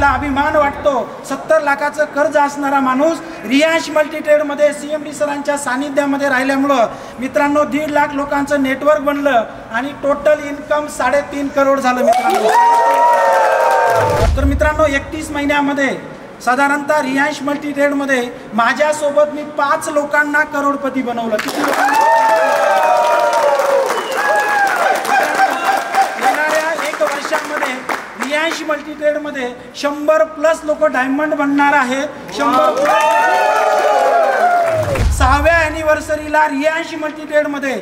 आपल्याला अभिमान वाटतो. 70 लाखाचं कर्ज असणारा माणूस रियांश मल्टीट्रेड मध्ये CMD सरांच्या सानिध्यामध्ये राहिल्यामुळं मित्रांनो 1.5 लाख लोकांचं नेटवर्क बनलं आणि टोटल इन्कम 3.5 करोड झालं मित्रांनो. तर मित्रांनो 31 महिन्यामध्ये साधारणतः रियांश मल्टीट्रेड मध्ये माझ्यासोबत मी 5 लोकांना करोडपती बनवलं. किती लोकांना? येणाऱ्या 1 वर्षामध्ये रियांश मल्टीट्रेड मध्ये 100+ लोक डायमंड बनणार आहेत. 6व्या ॲनिव्हर्सरीला रियांश मल्टीट्रेड मध्ये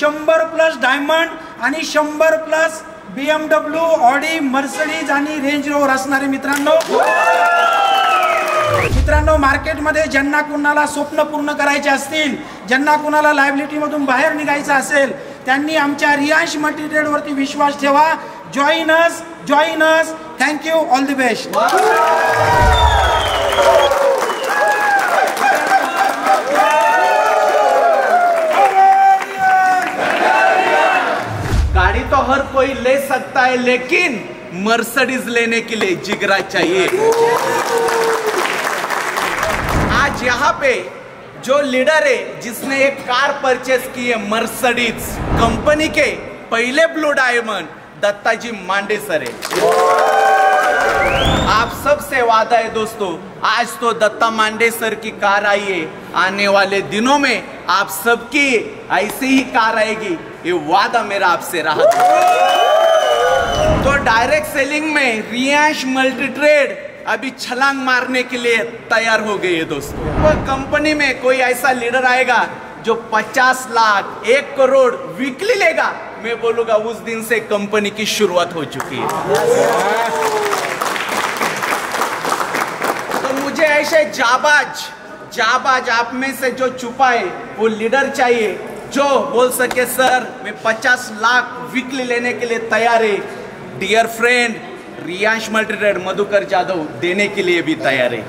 100+ डायमंड आणि 100+ BMW, ऑडी, मर्सिडीज आणि रेंज रोवर असणारे मित्रांनो मार्केटमध्ये ज्यांना कुणाला स्वप्न पूर्ण करायचे असतील, ज्यांना कुणाला लायबिलिटी मधून बाहेर निघायचं असेल, त्यांनी आमच्या रियांश मल्टीट्रेड वरती विश्वास ठेवा. Join us. Thank you. All the best. गाड़ी तो हर कोई ले सकता है, लेकिन मर्सिडीज लेने के लिए जिगरा चाहिए. आज यहाँ पे जो लीडर है जिसने एक कार परचेस की है मर्सिडीज कंपनी के पहले ब्लू डायमंड दत्ताजी मांडे सर है. आप सबसे वादा है दोस्तों, आज तो दत्ता मांडे सर की कार आई है. आने वाले दिनों में आप सबकी ऐसी ही कार आएगी, ये वादा मेरा आपसे रहा. तो डायरेक्ट सेलिंग में रियांश मल्टीट्रेड अभी छलांग मारने के लिए तैयार हो गई है दोस्तों. तो कंपनी में कोई ऐसा लीडर आएगा जो 50 लाख 1 करोड़ वीकली लेगा, मैं बोलूंगा उस दिन से कंपनी की शुरुआत हो चुकी है. तो मुझे ऐसे जाबाज आप में से जो छुपा है वो लीडर चाहिए, जो बोल सके सर मैं 50 लाख वीकली लेने के लिए तैयार है. Dear friend, Riyansh multitrade Madhukar Jadhav देने के लिए भी तैयार है.